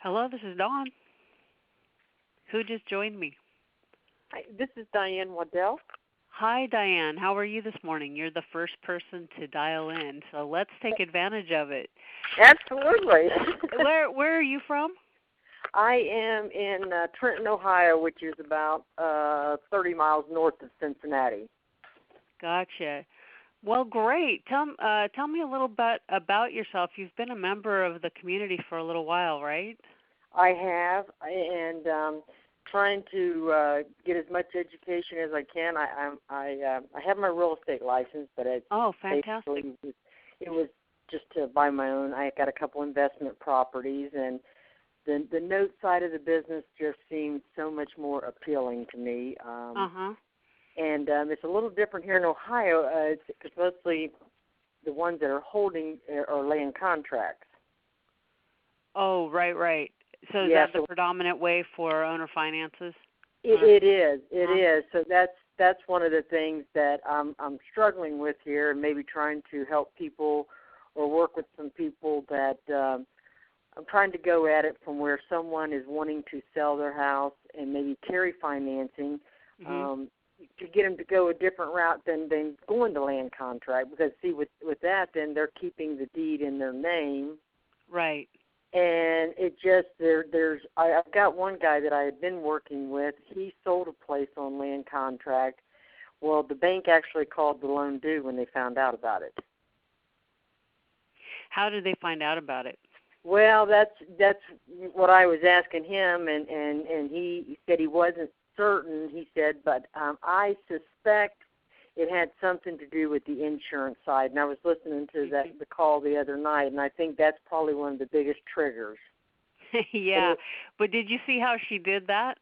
Hello, this is Dawn. Who just joined me? Hi, this is Diane Waddell. Hi, Diane. How are you this morning? You're the first person to dial in, so let's take advantage of it. Absolutely. Where are you from? I am in Trenton, Ohio, which is about 30 miles north of Cincinnati. Gotcha. Well, great. Tell me a little bit about yourself. You've been a member of the community for a little while, right? I have, and trying to get as much education as I can. I have my real estate license, but fantastic. It was just to buy my own. I got a couple investment properties, and the note side of the business just seemed so much more appealing to me. And it's a little different here in Ohio because mostly the ones that are holding are land contracts. Oh, right. So is that the predominant way for owner finances? It is. It is. So that's one of the things that I'm struggling with here, and maybe trying to help people or work with some people that I'm trying to go at it from where someone is wanting to sell their house and maybe carry financing. To get them to go a different route than going to land contract, because see with that then they're keeping the deed in their name, right? And it just I've got one guy that I had been working with. He sold a place on land contract. Well, the bank actually called the loan due when they found out about it. How did they find out about it? Well, that's what I was asking him, and he said he wasn't certain, he said, but I suspect it had something to do with the insurance side. And I was listening to the call the other night, and I think that's probably one of the biggest triggers. Yeah, but did you see how she did that?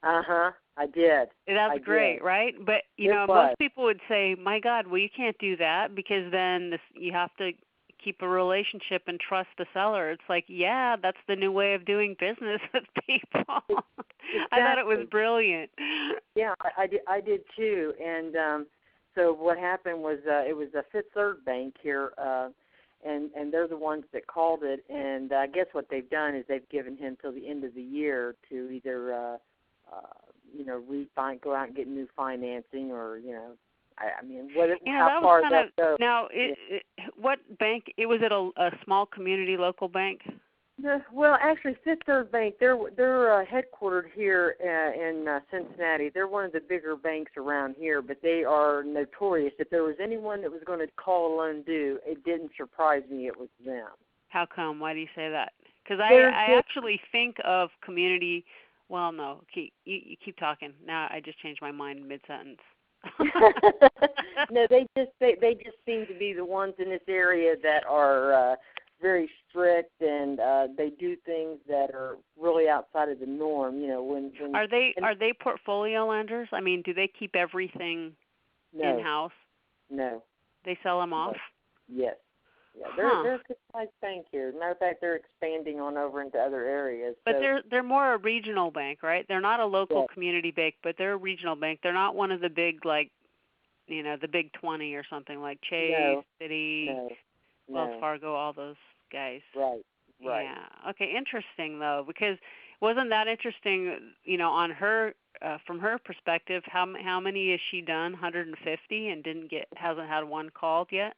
I did. That's great, right? But, most people would say, my God, well, you can't do that because then you have to keep a relationship and trust the seller. It's like, yeah, that's the new way of doing business with people. Exactly. I thought it was brilliant. Yeah, I did too. And so what happened was it was a Fifth Third Bank here, and they're the ones that called it. And I guess what they've done is they've given him till the end of the year to either, go out and get new financing, or how far that goes. Now, what bank? Was it a small community local bank? Well, actually, Fifth Third Bank, they're headquartered here in Cincinnati. They're one of the bigger banks around here, but they are notorious. If there was anyone that was going to call a loan due, it didn't surprise me it was them. How come? Why do you say that? Because I actually think of community. Well, no, you keep talking. Now I just changed my mind mid-sentence. No, they just seem to be the ones in this area that are very strict, and they do things that are really outside of the norm. Are they portfolio lenders? I mean, do they keep everything in-house? No. They sell them off? Yes. Yeah, they're a good-sized bank here. As a matter of fact, they're expanding on over into other areas. But they're more a regional bank, right? They're not a local community bank, but they're a regional bank. They're not one of the big, the big 20 or something like Chase, Citi, Wells Fargo, all those guys. Right. Yeah. Okay, interesting, though, because wasn't that interesting, on her, from her perspective, how many has she done? 150 and hasn't had one called yet?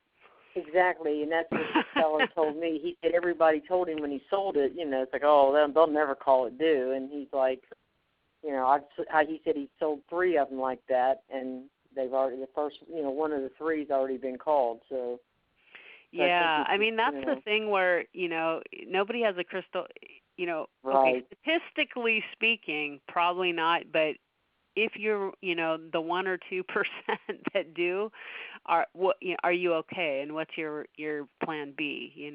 Exactly, and that's what the seller told me. He said everybody told him when he sold it, it's like, oh, they'll never call it due. And he's like, he said he sold 3 of them like that, and they've already, the first, one of the 3's already been called. So yeah, I mean, that's the thing where, nobody has a crystal, right. Okay, statistically speaking, probably not, but if you're, the 1 or 2% that do, are you okay? And what's your plan B?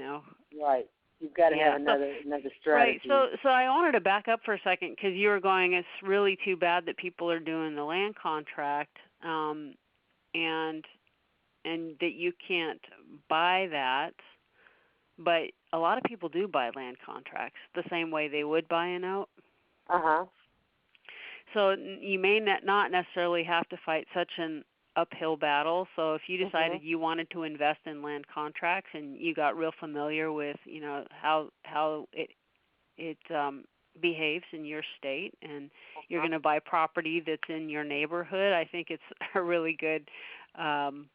Right. You've got to have another strategy. Right. So I wanted to back up for a second because you were going. It's really too bad that people are doing the land contract, and that you can't buy that. But a lot of people do buy land contracts the same way they would buy a note. So you may not necessarily have to fight such an uphill battle. So if you decided you wanted to invest in land contracts and you got real familiar with, how it it behaves in your state, and you're going to buy property that's in your neighborhood. I think it's a really good option,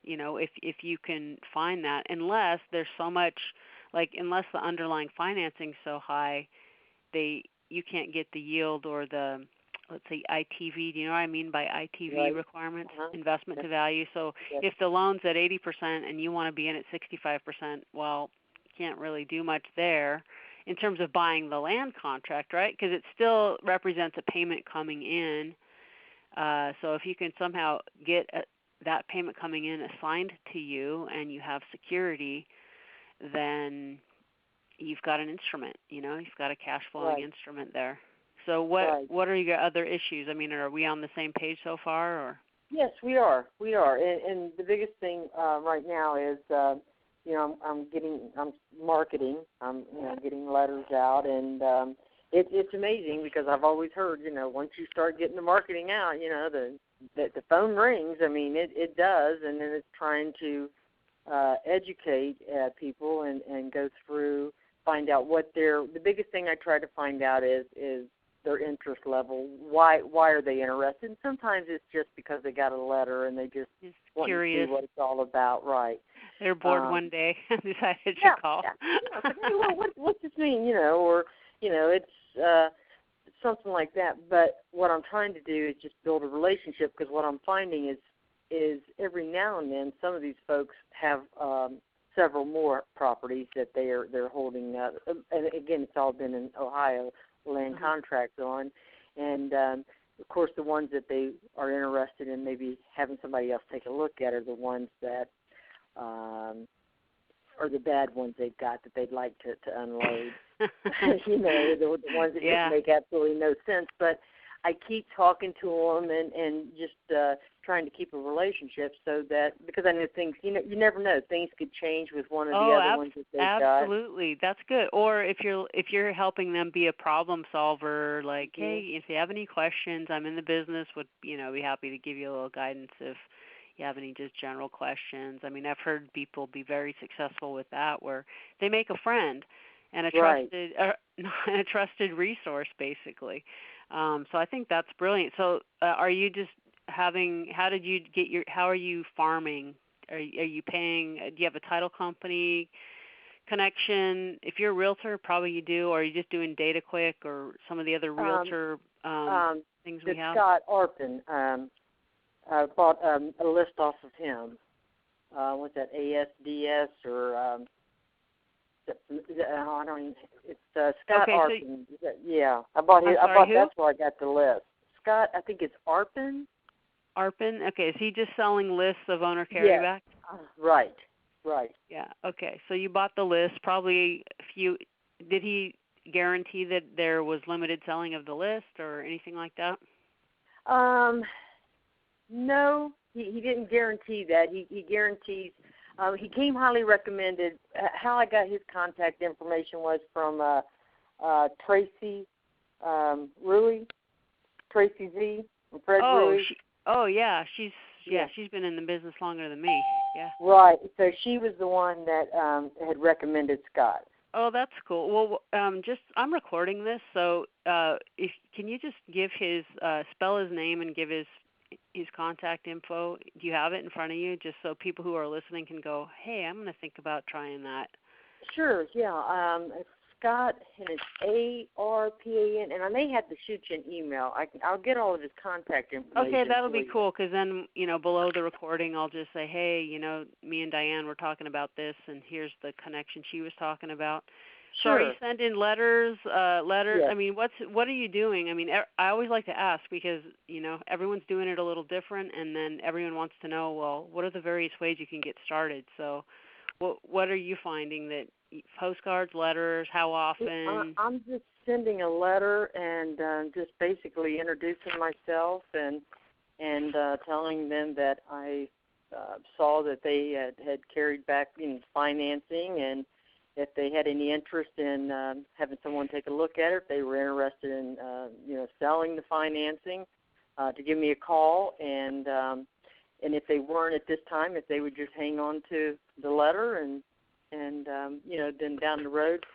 if you can find that, unless there's so much, unless the underlying financing's so high, you can't get the yield or the, let's say, ITV. Do you know what I mean by ITV requirements? Investment to value. So if the loan's at 80% and you want to be in at 65%, well, you can't really do much there in terms of buying the land contract, right? Because it still represents a payment coming in. So if you can somehow get that payment coming in assigned to you and you have security, then you've got an instrument, you've got a cash flowing instrument there. So what are your other issues? I mean, are we on the same page so far, or? Yes, we are. And the biggest thing right now is, I'm marketing. I'm getting letters out, and it's amazing because I've always heard, once you start getting the marketing out, the phone rings. I mean, it does, and then it's trying to educate people and go through, find out what the biggest thing I try to find out is their interest level. Why are they interested? And sometimes it's just because they got a letter and they just want curious. to see what it's all about, right? They're bored one day and decided to call. Yeah. Like, hey, what's this mean? Or it's something like that. But what I'm trying to do is just build a relationship, because what I'm finding is every now and then some of these folks have several more properties that they're holding. And again, it's all been in Ohio, land contracts on, and of course the ones that they are interested in maybe having somebody else take a look at are the ones that are the bad ones they've got that they'd like to unload. The ones that just make absolutely no sense. But I keep talking to them and just trying to keep a relationship, so that, because I know things, you never know, things could change with one of the other ones that they've got. Absolutely, that's good. Or if you're helping them be a problem solver, like, hey, if you have any questions, I'm in the business, would be happy to give you a little guidance if you have any just general questions. I mean, I've heard people be very successful with that, where they make a friend and a trusted resource, basically. So I think that's brilliant. So are you just how are you farming? Are you paying, do you have a title company connection? If you're a realtor, probably you do, or are you just doing Data Quick or some of the other realtor things we have? Scott Arpin, I bought a list off of him. What's that, ASDS or I don't even, it's Scott Arpin. I bought his. That's where I got the list. Scott, I think it's Arpin. Arpin? Okay, is he just selling lists of owner carryback? Right. Yeah, okay. So you bought the list, probably did he guarantee that there was limited selling of the list or anything like that? No, he didn't guarantee that. He guarantees, he came highly recommended. How I got his contact information was from Tracy Rui, Tracy Z, and Fred Rui. She's been in the business longer than me. Yeah. Right. So she was the one that had recommended Scott. Oh, that's cool. Well, I'm recording this, so can you just give spell his name and give his contact info? Do you have it in front of you, just so people who are listening can go, hey, I'm going to think about trying that? Sure. Yeah. It's Scott, and it's ARPAN, and I may have to shoot you an email. I'll get all of his contact information. Okay, that'll be cool, because then, below the recording, I'll just say, hey, me and Diane were talking about this, and here's the connection she was talking about. Sure. So are you sending letters? Yes. I mean, what are you doing? I mean, I always like to ask, because, everyone's doing it a little different, and then everyone wants to know, well, what are the various ways you can get started? So what are you finding? That postcards, letters, how often? I'm just sending a letter and just basically introducing myself and telling them that I saw that they had carried back financing, and if they had any interest in having someone take a look at it, if they were interested in selling the financing, to give me a call, and if they weren't at this time, if they would just hang on to the letter and and then down the road,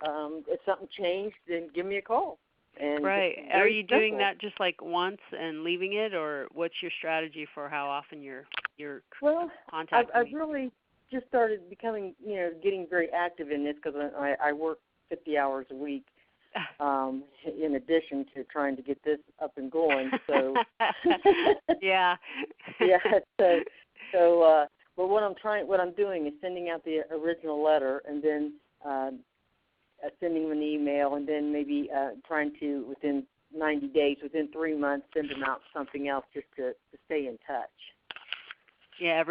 if something changed, then give me a call. And right. Are you doing simple. that just like once and leaving it, or what's your strategy for how often you're contacting I've me? really just started becoming, getting very active in this because I work 50 hours a week. In addition to trying to get this up and going, so yeah, yeah. But what I'm doing is sending out the original letter, and then sending them an email, and then maybe trying to within 90 days, within 3 months, send them out something else just to stay in touch. Yeah,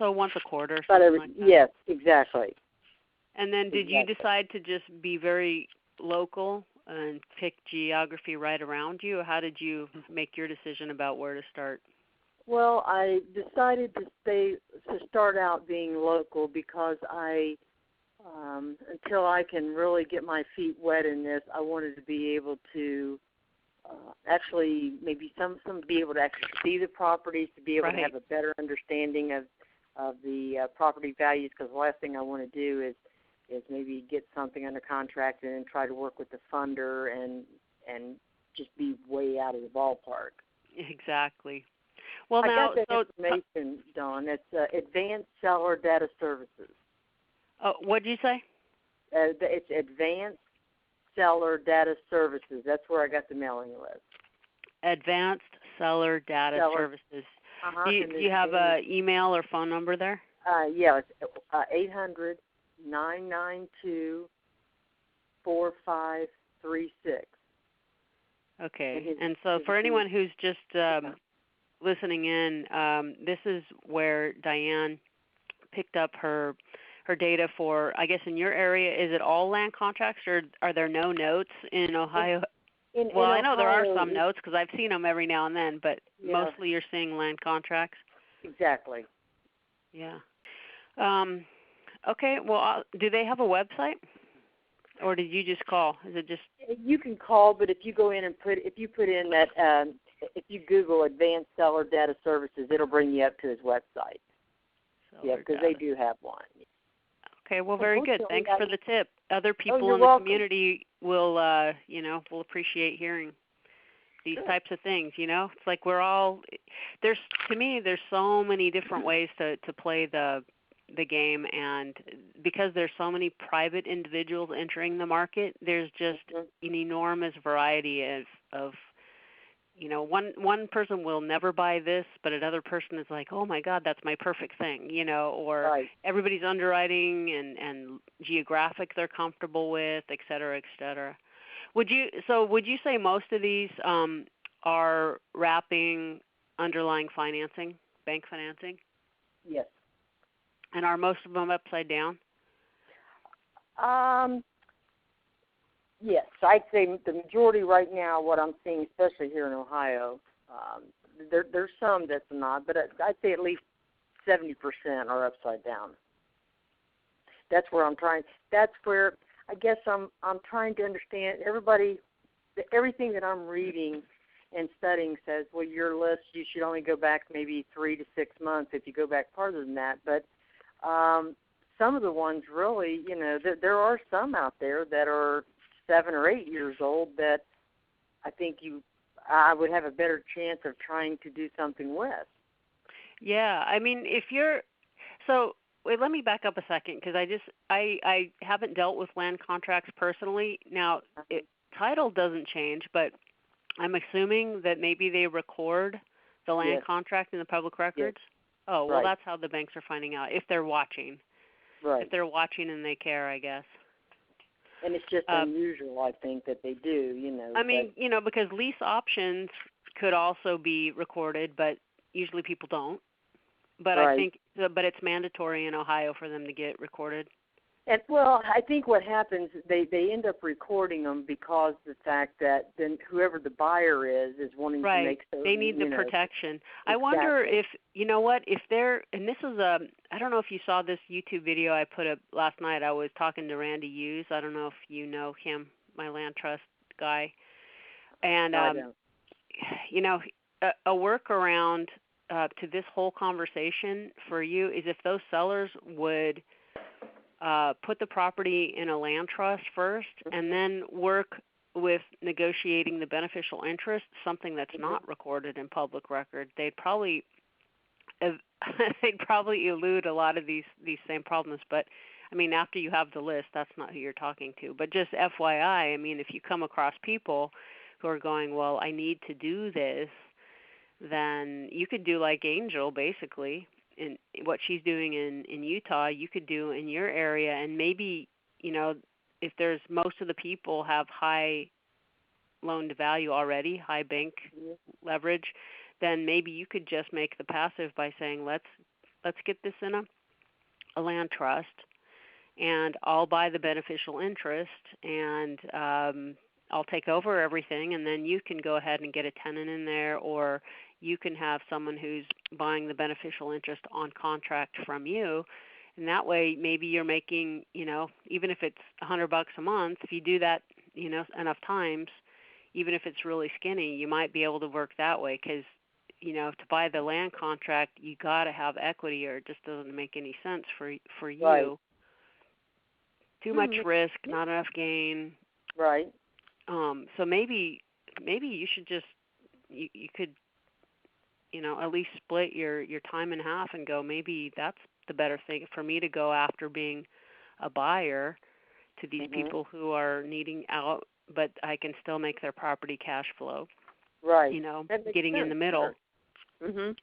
once a quarter. But Like that. Yes, exactly. And then did you decide to just be very local and pick geography right around you, or how did you make your decision about where to start? Well, I decided to start out being local because until I can really get my feet wet in this, I wanted to be able to actually maybe be able to actually see the properties, to be able to have a better understanding of the property values, because the last thing I want to do is maybe get something under contract and then try to work with the funder and just be way out of the ballpark. Exactly. Well, I now, got that information, Dawn. It's Advanced Seller Data Services. Oh, what did you say? It's Advanced Seller Data Services. That's where I got the mailing list. Advanced Seller Data Services. Do you have an email or phone number there? Yeah, it's 800-992-4536. Okay, and so for anyone who's just listening in, this is where Diane picked up her data for, I guess in your area, is it all land contracts, or are there no notes in Ohio? In I know Ohio, there are some notes because I've seen them every now and then, but mostly you're seeing land contracts? Exactly. Yeah. Okay, well, do they have a website, or did you just call? Is it just? You can call, but if you go in and if you Google Advanced Seller Data Services, it'll bring you up to his website. Because they do have one. Okay, well, very good. Thanks for the tip. Other people in welcome. the community will appreciate hearing these types of things. It's like there's so many different ways to play the game, and because there's so many private individuals entering the market, there's just an enormous variety of one person will never buy this, but another person is like, oh my God, that's my perfect thing, or everybody's underwriting and geographic they're comfortable with, et cetera, et cetera. Would you say most of these are wrapping underlying financing, bank financing? Yes. And are most of them upside down? Yes, I'd say the majority right now, what I'm seeing, especially here in Ohio, there's some that's not, but I'd say at least 70% are upside down. That's where I guess I'm trying to understand everything that I'm reading and studying says, well, your list, you should only go back maybe 3 to 6 months if you go back farther than that. But some of the ones really, there are some out there that are 7 or 8 years old that I think I would have a better chance of trying to do something with. Yeah, I mean, let me back up a second because I haven't dealt with land contracts personally. Now, title doesn't change, but I'm assuming that maybe they record the land contract in the public records. Yes. Oh, well, that's how the banks are finding out if they're watching. Right. If they're watching and they care, I guess. And it's just unusual, I think, that they do, I mean, because lease options could also be recorded, but usually people don't. But I think, it's mandatory in Ohio for them to get recorded. And well, I think what happens, they end up recording them because the fact that then whoever the buyer is wanting to make certain. They need the protection. Exactly. I wonder if, if they're, and this is I don't know if you saw this YouTube video I put up last night. I was talking to Randy Hughes. I don't know if you know him, my land trust guy. And, a workaround to this whole conversation for you is if those sellers would put the property in a land trust first, and then work with negotiating the beneficial interest, something that's not recorded in public record. They'd probably elude a lot of these same problems. But I mean, after you have the list, that's not who you're talking to. But just FYI, I mean, if you come across people who are going, well, I need to do this, then you could do like Angel, basically, in what she's doing in Utah, you could do in your area. And maybe, if there's most of the people have high loan to value already, high bank leverage, then maybe you could just make the passive by saying, let's get this in a land trust, and I'll buy the beneficial interest, and I'll take over everything, and then you can go ahead and get a tenant in there, or you can have someone who's buying the beneficial interest on contract from you. And that way, maybe you're making, even if it's $100 a month, if you do that, enough times, even if it's really skinny, you might be able to work that way. Because, to buy the land contract, you got to have equity, or it just doesn't make any sense for you. Right. Too much risk, not enough gain. Right. So maybe you should just you could at least split your time in half and go, maybe that's the better thing for me to go after being a buyer to these people who are needing out, but I can still make their property cash flow. Right. Getting sense. in the middle. Mhm.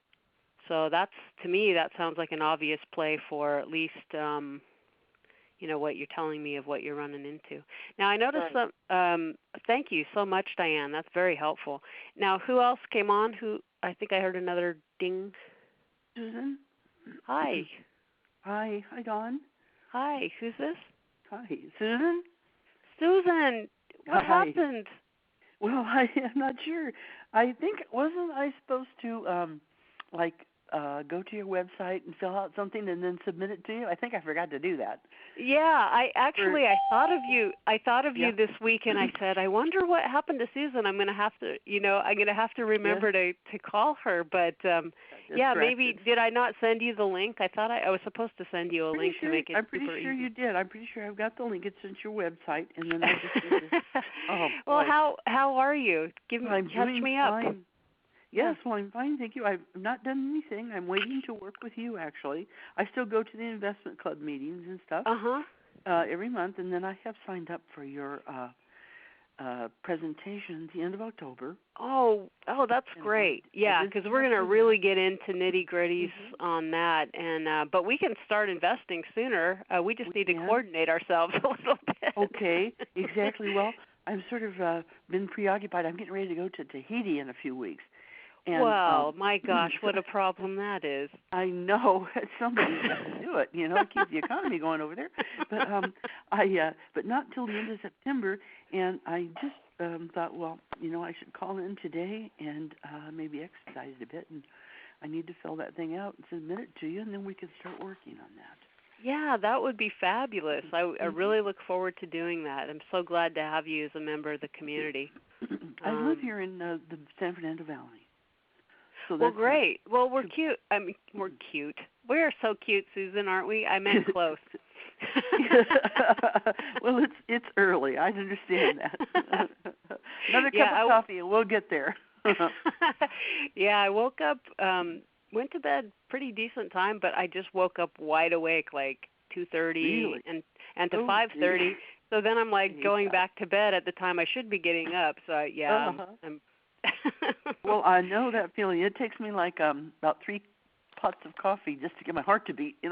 So to me, that sounds like an obvious play for at least what you're telling me of what you're running into. Now, I noticed thank you so much, Diane. That's very helpful. Now, who else came on? I think I heard another ding. Susan? Hi. Hi, Dawn. Hi, who's this? Hi, Susan? Susan, what happened? Well, I'm not sure. I think, wasn't I supposed to, go to your website and fill out something and then submit it to you? I think I forgot to do that. Yeah, I thought of you. I thought of you this week, and I said, I wonder what happened to Susan. I'm going to have to remember to call her. But maybe did I not send you the link? I thought I was supposed to send you a link to make it I'm pretty super sure easy. you did. I'm pretty sure I've got the link. It's sent your website, and then I just well, how are you? Catch me up. Fine. Yes, well, I'm fine, thank you. I've not done anything. I'm waiting to work with you, actually. I still go to the investment club meetings and stuff every month, and then I have signed up for your presentation at the end of October. Oh, that's great. Yeah, because we're going to really get into nitty-gritties on that, and but we can start investing sooner. We just need to coordinate ourselves a little bit. Okay, exactly. Well, I'm sort of been preoccupied. I'm getting ready to go to Tahiti in a few weeks. And, my gosh, what a problem that is. I know. Somebody's got to do it, keep the economy going over there. But but not till the end of September, and I just thought, well, I should call in today and maybe exercise a bit, and I need to fill that thing out and submit it to you, and then we can start working on that. Yeah, that would be fabulous. I really look forward to doing that. I'm so glad to have you as a member of the community. I live here in the San Fernando Valley. So well, great. Well, we're cute. I mean, we're cute. We are so cute, Susan, aren't we? I meant close. Well, it's early. I understand that. Another cup of coffee, and we'll get there. Yeah, I woke up, went to bed pretty decent time, but I just woke up wide awake, like 2:30 and to 5:30. So then I'm going back to bed at the time I should be getting up. So I'm. Well, I know that feeling. It takes me about 3 pots of coffee just to get my heart to beat, So,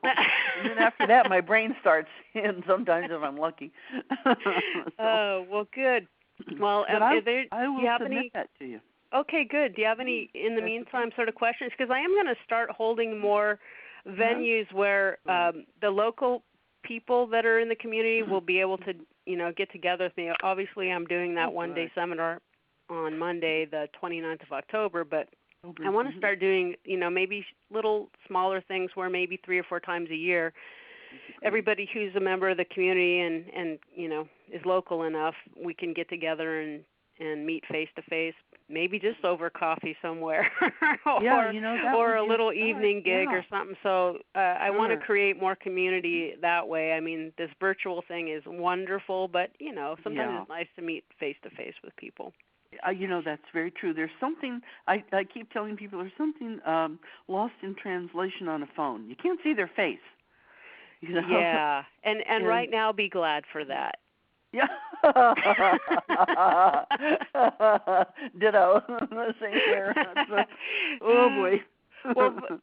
and then after that, my brain starts, and sometimes if I'm lucky. Oh, well, good. Well, I will submit that to you. Okay, good. Do you have any, in the meantime, sort of questions? Because I am going to start holding more venues where the local people that are in the community will be able to, get together with me. Obviously, I'm doing that one-day seminar on Monday, the 29th of October, but I want to start doing, maybe little smaller things where maybe 3 or 4 times a year, everybody who's a member of the community and is local enough, we can get together and meet face-to-face maybe just over coffee somewhere, Yeah, that or would a be little a start. evening gig Yeah. or something. So I want to Sure. create more community that way. I mean, this virtual thing is wonderful, but sometimes Yeah. it's nice to meet face to face with people. That's very true. There's something I keep telling people. There's something lost in translation on a phone. You can't see their face. Yeah, and right now, be glad for that. Yeah. Ditto. Same here. Oh boy.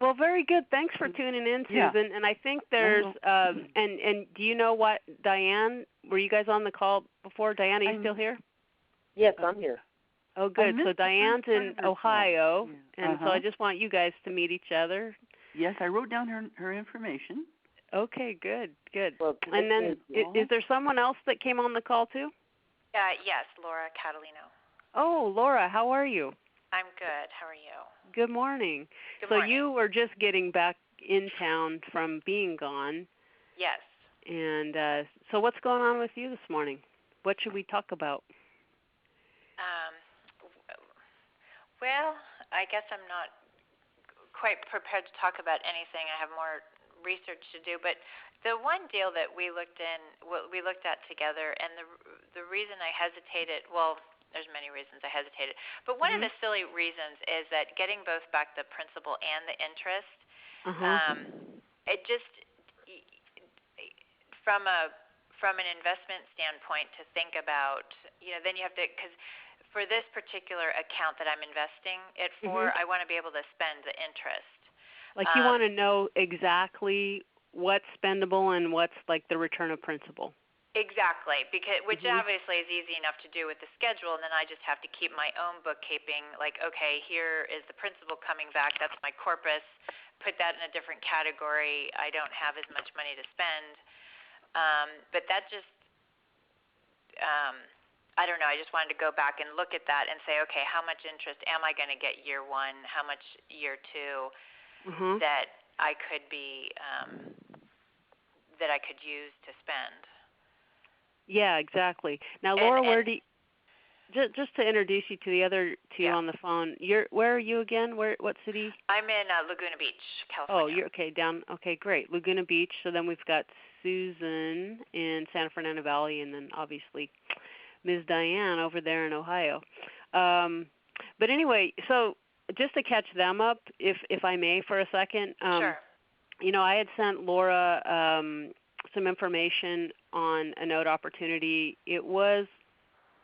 well, very good. Thanks for tuning in, Susan. Yeah. And I think there's and do you know what, Diane? Were you guys on the call before? Diane, are you still here? Yes, I'm here. Oh, good. So Diane's in Ohio, and so I just want you guys to meet each other. Yes, I wrote down her information. Okay, good. Well, And then is there someone else that came on the call too? Yes, Laura Catalino. Oh, Laura, how are you? I'm good. How are you? Good morning. Good morning. So you were just getting back in town from being gone. Yes. And so what's going on with you this morning? What should we talk about? Well, I guess I'm not quite prepared to talk about anything. I have more research to do, but the one deal that we looked at together, and the reason I hesitated, well, there's many reasons I hesitated, but one of the silly reasons is that getting both back the principal and the interest, it just from an investment standpoint to think about, then you have to, because for this particular account that I'm investing it for, I want to be able to spend the interest. Like you want to know exactly what's spendable and what's like the return of principal. Exactly, which obviously is easy enough to do with the schedule, and then I just have to keep my own bookkeeping, like, okay, here is the principal coming back, that's my corpus, put that in a different category, I don't have as much money to spend. But that just, I don't know, I just wanted to go back and look at that and say, okay, how much interest am I going to get year one, how much year two, that I could be, that I could use to spend. Yeah, exactly. Now, Laura, where do you, just to introduce you to the other two on the phone, where are you again? What city? I'm in Laguna Beach, California. Oh, you're okay, okay, great. Laguna Beach. So then we've got Susan in Santa Fernando Valley, and then obviously Ms. Diane over there in Ohio. But anyway, so just to catch them up, if I may for a second. Sure. I had sent Laura some information on a note opportunity. It was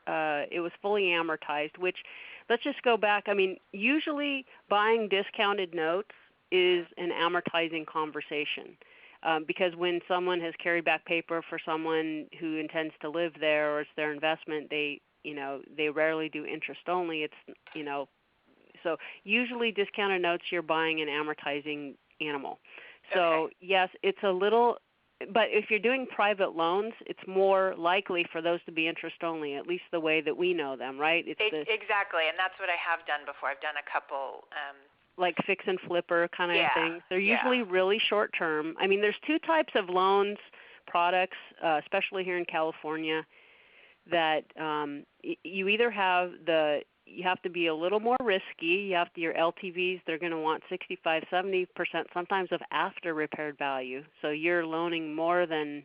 fully amortized, which, let's just go back. I mean, usually buying discounted notes is an amortizing conversation. Because when someone has carried back paper for someone who intends to live there or it's their investment, they rarely do interest only. It's, so usually discounted notes, you're buying an amortizing animal. So yes, it's a little, but if you're doing private loans, it's more likely for those to be interest only, at least the way that we know them, right? Exactly, and that's what I have done before. I've done a couple. Like fix and flipper kind of things. They're usually really short term. I mean, there's two types of loans, products, especially here in California, that you either have you have to be a little more risky. You have your LTVs, they're going to want 65, 70%, sometimes of after repaired value. So you're loaning more than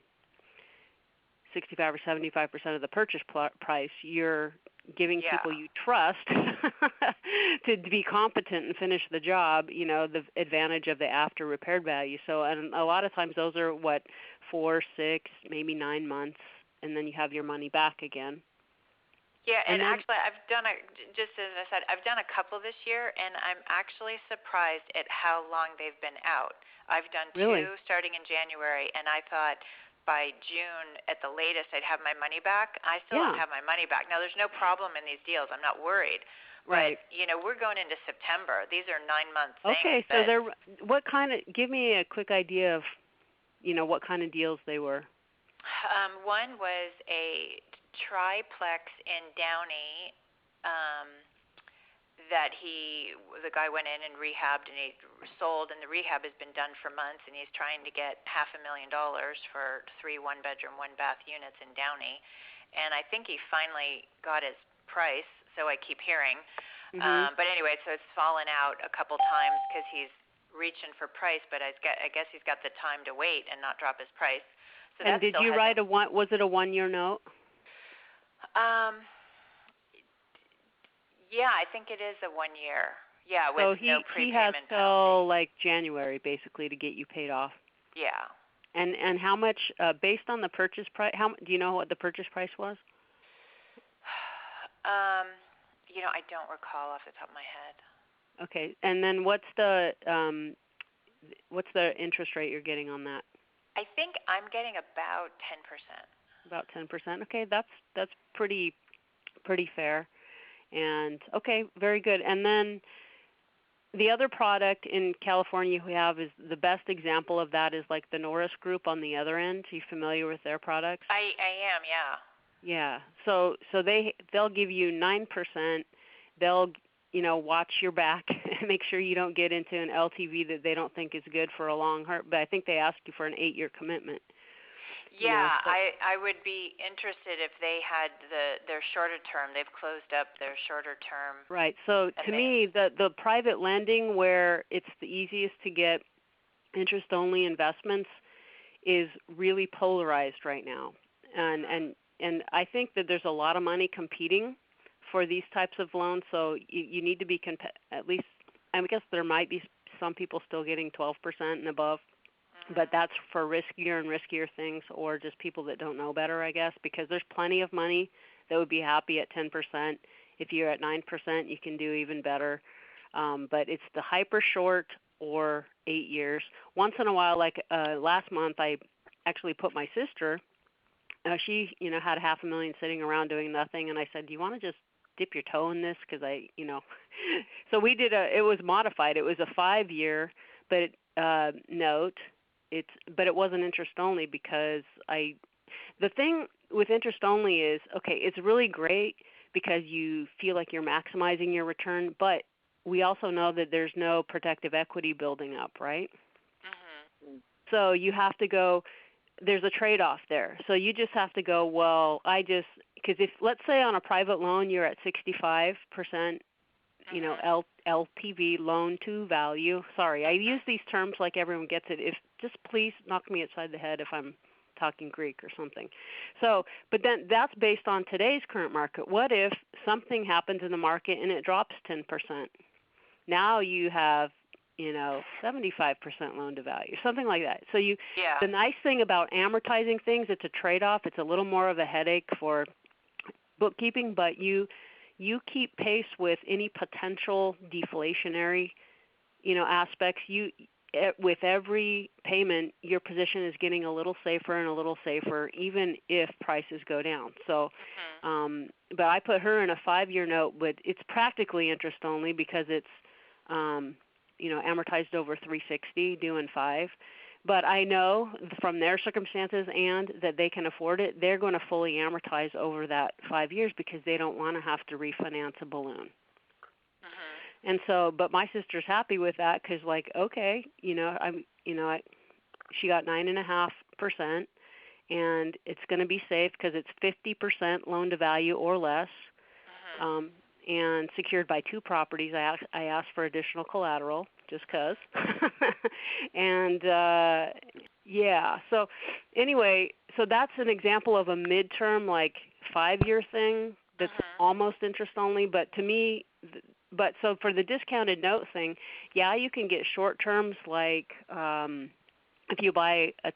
65 or 75% of the purchase price. You're giving people you trust to be competent and finish the job, the advantage of the after repaired value. So and a lot of times those are 4, 6, maybe 9 months, and then you have your money back again. Yeah, and actually I've done just as I said, I've done a couple this year, and I'm actually surprised at how long they've been out. I've done two starting in January, and I thought by June at the latest I'd have my money back. I still don't have my money back. Now there's no problem in these deals. I'm not worried. Right. But, we're going into September. These are 9-month things. Okay, so give me a quick idea of, what kind of deals they were. One was a triplex in Downey that the guy went in and rehabbed, and he sold, and the rehab has been done for months, and he's trying to get $500,000 for 3 one-bedroom, 1-bath units in Downey. And I think he finally got his price, so I keep hearing. But anyway, so it's fallen out a couple times because he's reaching for price, but I guess he's got the time to wait and not drop his price. So and did you write was it a 1-year note? Yeah, I think it is a 1 year. Yeah, with so no prepayment he has till penalty. like January basically to get you paid off. Yeah. And how much based on the purchase price? Do you know what the purchase price was? I don't recall off the top of my head. Okay, and then what's the interest rate you're getting on that? I think I'm getting about 10%. About 10%. Okay, that's pretty fair. And okay, very good. And then the other product in California we have is the best example of that is like the Norris Group on the other end. Are you familiar with their products? I am, yeah. Yeah. So they'll give you 9%. They'll watch your back and make sure you don't get into an LTV that they don't think is good for a long term. But I think they ask you for an 8-year commitment. Yeah, I would be interested if they had their shorter term. They've closed up their shorter term. Right. So to me, the private lending where it's the easiest to get interest-only investments is really polarized right now. And I think that there's a lot of money competing for these types of loans. So you need to be at least. I guess there might be some people still getting 12% and above. But that's for riskier and riskier things or just people that don't know better, I guess, because there's plenty of money that would be happy at 10%. If you're at 9%, you can do even better. But it's the hyper short or 8 years. Once in a while, like last month, I actually put my sister, she, had $500,000 sitting around doing nothing, and I said, do you want to just dip your toe in this? Because so we did it was modified. It was a 5-year, but note. But it wasn't interest only because the thing with interest only is, okay, it's really great because you feel like you're maximizing your return, but we also know that there's no protective equity building up, right? Mm-hmm. So you have to go, there's a trade-off there. So you just have to go, well, because if, let's say on a private loan, you're at 65%, LTV, loan to value. Sorry, I use these terms like everyone gets it. Just please knock me upside the head if I'm talking Greek or something. So, but then that's based on today's current market. What if something happens in the market and it drops 10%? Now you have, 75% loan to value, something like that. So the nice thing about amortizing things, it's a trade-off. It's a little more of a headache for bookkeeping, but you keep pace with any potential deflationary, aspects. With every payment, your position is getting a little safer and a little safer, even if prices go down. So, but I put her in a 5-year note, but it's practically interest only because it's, amortized over 360, due in 5. But I know from their circumstances and that they can afford it, they're going to fully amortize over that 5 years because they don't want to have to refinance a balloon. Mm-hmm. And so, but my sister's happy with that because, okay, she got 9.5%, and it's going to be safe because it's 50% loan to value or less, and secured by 2 properties. I asked for additional collateral just because. And, so anyway, so that's an example of a midterm, 5-year thing that's almost interest only. But to me, so for the discounted note thing, you can get short terms if you buy a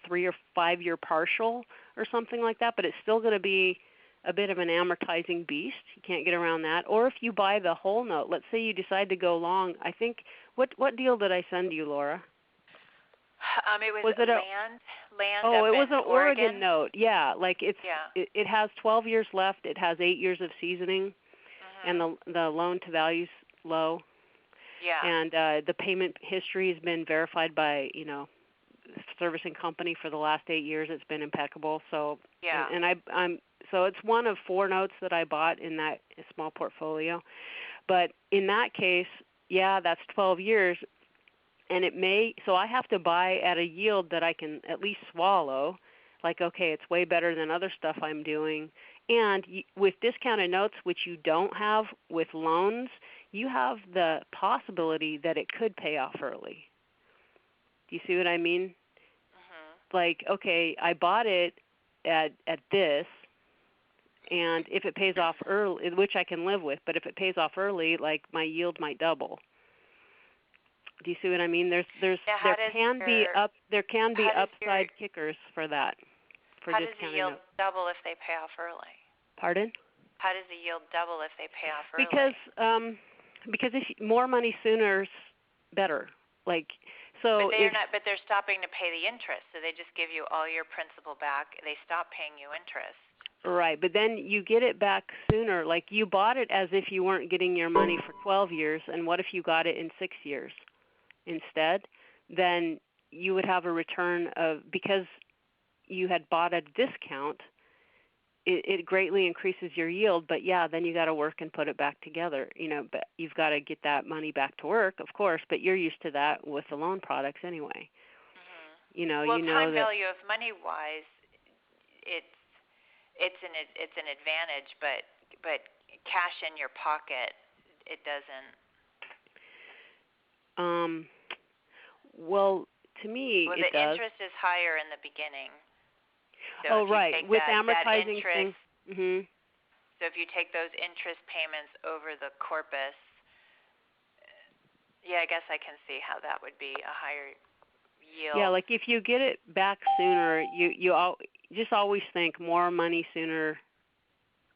3 or 5-year partial or something like that, but it's still going to be a bit of an amortizing beast. You can't get around that. Or if you buy the whole note, let's say you decide to go long. I think, what deal did I send you, Laura? It was land. Oh, it was an Oregon note. Yeah, it has 12 years left. It has 8 years of seasoning, and the loan to value's low. Yeah. And the payment history has been verified by servicing company for the last 8 years. It's been impeccable. So and so it's one of 4 notes that I bought in that small portfolio. But in that case, that's 12 years. And so I have to buy at a yield that I can at least swallow. Okay, it's way better than other stuff I'm doing. And with discounted notes, which you don't have with loans, you have the possibility that it could pay off early. Do you see what I mean? Mm-hmm. Like, okay, I bought it at this, and if it pays off early, which I can live with, but if it pays off early, like my yield might double. Do you see what I mean? There can be upside kickers for that. How does the yield double if they pay off early? Pardon? How does the yield double if they pay off early? Because if more money sooner's better. Like so. But they're stopping to pay the interest, so they just give you all your principal back. They stop paying you interest. Right, but then you get it back sooner. Like you bought it as if you weren't getting your money for 12 years, and what if you got it in 6 years instead? Then you would have a return of, because you had bought at a discount, it greatly increases your yield, but yeah, then you got to work and put it back together, but you've got to get that money back to work, of course, but you're used to that with the loan products anyway. Mm-hmm. Time value of money wise, it's an advantage, but cash in your pocket, it doesn't. Well, to me, it does. The interest is higher in the beginning. So So right, with amortizing things. Mm-hmm. So if you take those interest payments over the corpus, I guess I can see how that would be a higher yield. Yeah, like if you get it back sooner, you just always think more money sooner.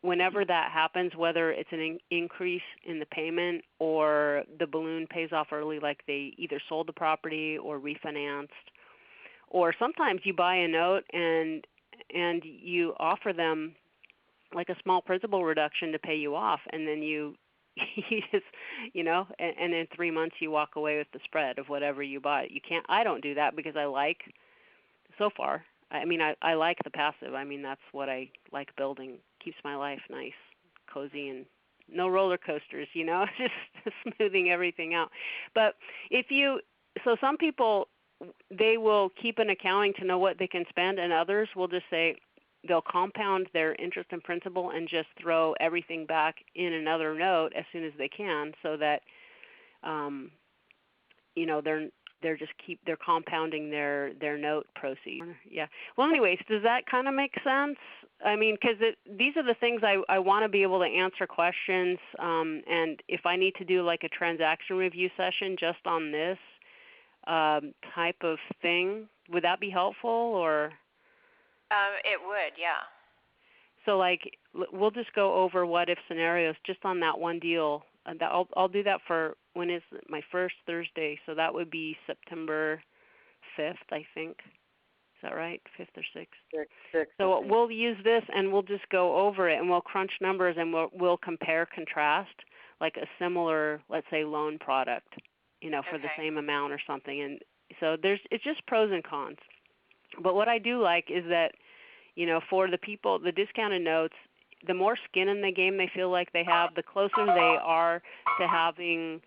Whenever that happens, whether it's an increase in the payment or the balloon pays off early, like they either sold the property or refinanced, or sometimes you buy a note and you offer them like a small principal reduction to pay you off, and then you just, and in 3 months you walk away with the spread of whatever you bought. You can't. I don't do that because I like, so far, I like the passive. That's what I like building. Keeps my life nice, cozy, and no roller coasters, just smoothing everything out. But so some people, they will keep an accounting to know what they can spend, and others will just say they'll compound their interest and principal and just throw everything back in another note as soon as they can, so that they're compounding their note proceeds. Yeah. Well, anyways, does that kind of make sense? Because these are the things I want to be able to answer questions, and if I need to do like a transaction review session just on this type of thing, would that be helpful, or? It would, yeah. So like we'll just go over what if scenarios just on that one deal. I'll do that for, when is my first Thursday? So that would be September 5th, I think. Is that right? 5th or 6th? 6th. So we'll use this and we'll just go over it and we'll crunch numbers and we'll compare, contrast, like a similar, let's say, loan product, for the same amount or something. And so it's just pros and cons. But what I do like is that, for the people, the discounted notes, the more skin in the game they feel like they have, the closer they are to having,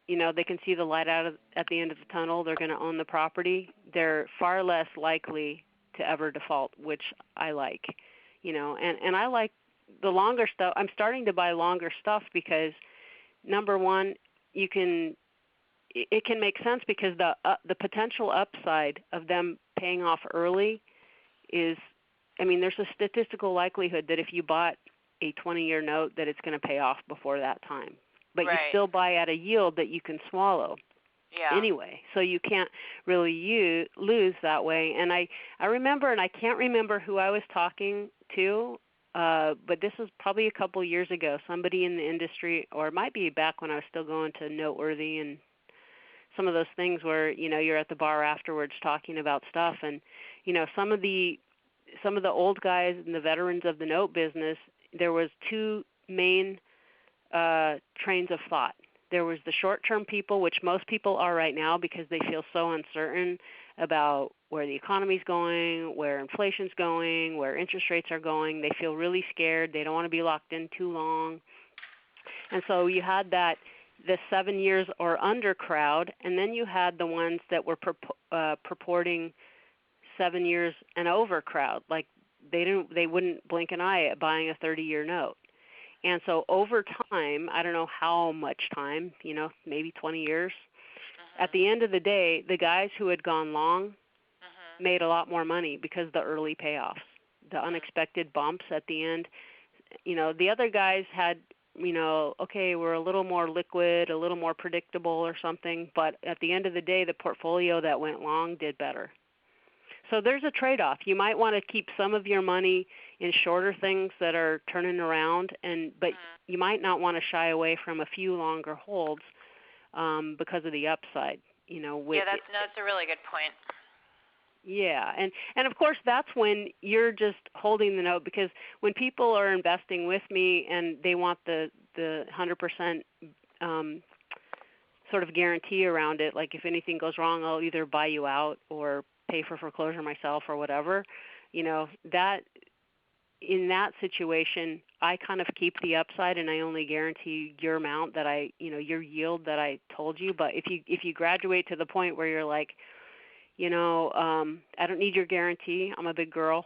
they can see the light at the end of the tunnel. They're going to own the property. They're far less likely to ever default, which I like, and I like the longer stuff. I'm starting to buy longer stuff because, number one, it can make sense because the potential upside of them paying off early is, there's a statistical likelihood that if you bought a 20-year note that it's going to pay off before that time. But you still buy at a yield that you can swallow anyway. So you can't really lose that way. And I remember, and I can't remember who I was talking to, but this was probably a couple years ago, somebody in the industry, or it might be back when I was still going to Noteworthy and some of those things where, you're at the bar afterwards talking about stuff. And, some of the old guys and the veterans of the note business, there was two main trains of thought. There was the short-term people, which most people are right now because they feel so uncertain about where the economy's going, where inflation's going, where interest rates are going. They feel really scared. They don't want to be locked in too long. And so you had the 7 years or under crowd, and then you had the ones that were purporting 7 years and over crowd, like they wouldn't blink an eye at buying a 30-year note. And so over time, I don't know how much time, maybe 20 years, at the end of the day, the guys who had gone long made a lot more money because of the early payoffs, the unexpected bumps at the end. The other guys had, okay, we're a little more liquid, a little more predictable or something, but at the end of the day, the portfolio that went long did better. So there's a trade-off. You might want to keep some of your money in shorter things that are turning around, but you might not want to shy away from a few longer holds because of the upside. That's a really good point. Yeah, and of course that's when you're just holding the note, because when people are investing with me and they want the 100% sort of guarantee around it, like if anything goes wrong, I'll either buy you out or pay for foreclosure myself or whatever, that in that situation, I kind of keep the upside and I only guarantee your amount that your yield that I told you. But if you graduate to the point where you're like, I don't need your guarantee, I'm a big girl.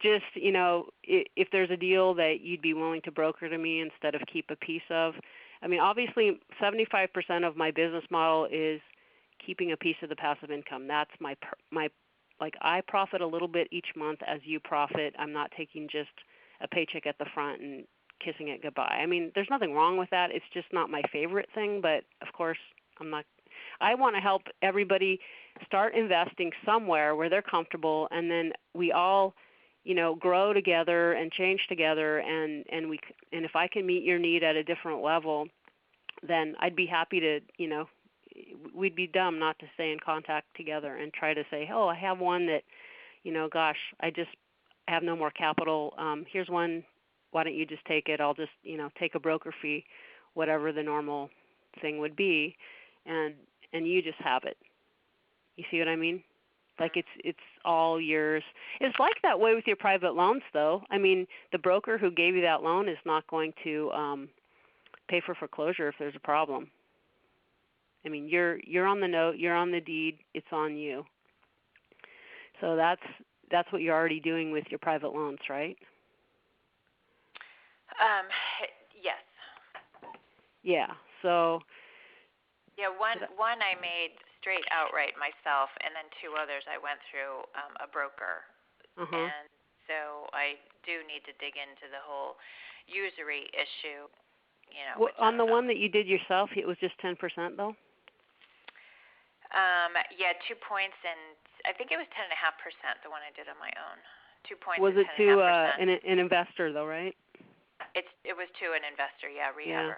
Just, if there's a deal that you'd be willing to broker to me instead of keep a piece of. I mean, obviously 75% of my business model is keeping a piece of the passive income. That's my I profit a little bit each month as you profit. I'm not taking just a paycheck at the front and kissing it goodbye. I mean, there's nothing wrong with that. It's just not my favorite thing, but of course, I want to help everybody start investing somewhere where they're comfortable, and then we all, grow together and change together, and if I can meet your need at a different level, then I'd be happy to, we'd be dumb not to stay in contact together and try to say, I have one that, gosh, I just have no more capital. Here's one. Why don't you just take it? I'll just, take a broker fee, whatever the normal thing would be, and you just have it. You see what I mean? Like it's all yours. It's like that way with your private loans, though. I mean, the broker who gave you that loan is not going to pay for foreclosure if there's a problem. I mean, you're on the note, you're on the deed, it's on you. So that's what you're already doing with your private loans, right? Yes. Yeah. So. Yeah, one I made straight outright myself, and then two others I went through a broker. And so I do need to dig into the whole usury issue. Well, on the one that you did yourself, it was just 10% though? Yeah, 2 points, and I think it was 10.5%, the one I did on my own. 2 points. Was it to an investor though, right? It was to an investor, rehabber. Yeah.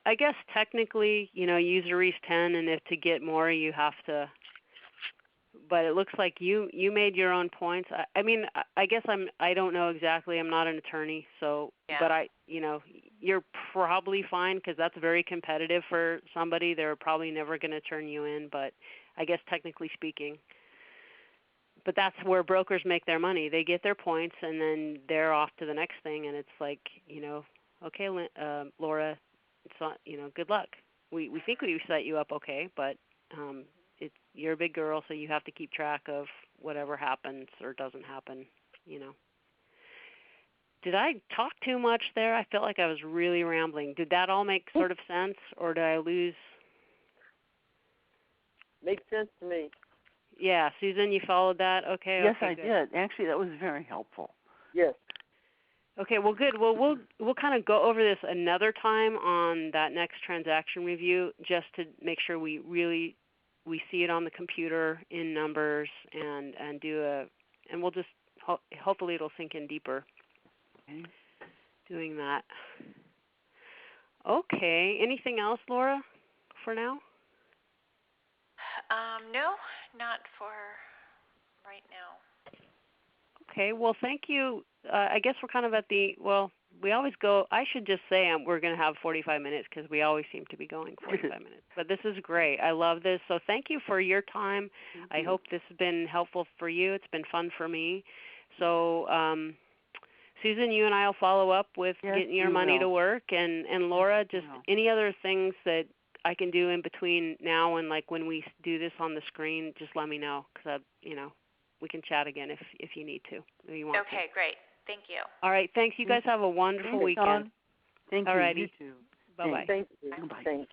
I guess technically, usury's 10, and if to get more, you have to. But it looks like you made your own points. I mean, I guess I don't know exactly. I'm not an attorney, so. Yeah. But you're probably fine because that's very competitive for somebody. They're probably never going to turn you in. But I guess technically speaking. But that's where brokers make their money. They get their points, and then they're off to the next thing. And it's like, okay, Laura. It's not, good luck. We think we set you up okay, but you're a big girl, so you have to keep track of whatever happens or doesn't happen, Did I talk too much there? I felt like I was really rambling. Did that all make sort of sense, or did I lose? Makes sense to me. Yeah, Susan, you followed that? Okay. Yes, okay, I good. did. Actually, that was very helpful. Yes. Okay, well, good. Well, we'll kind of go over this another time on that next transaction review, just to make sure we see it on the computer in numbers and we'll just hopefully it'll sink in deeper. Okay. Doing that. Okay. Anything else, Laura, for now? No, not for right now. Okay. Well, thank you. I guess we're kind of at we always go, I should just say we're going to have 45 minutes because we always seem to be going 45 minutes. But this is great. I love this. So thank you for your time. I hope this has been helpful for you. It's been fun for me. So, Susan, you and I will follow up with getting your money to work. And Laura, just any other things that I can do in between now and like when we do this on the screen, just let me know because, we can chat again if you need to, if you want to. Okay, great. Thank you. All right, thanks. You guys have a wonderful weekend. Thank you. Alrighty. You too. Bye-bye. Thank you. Bye. Thanks.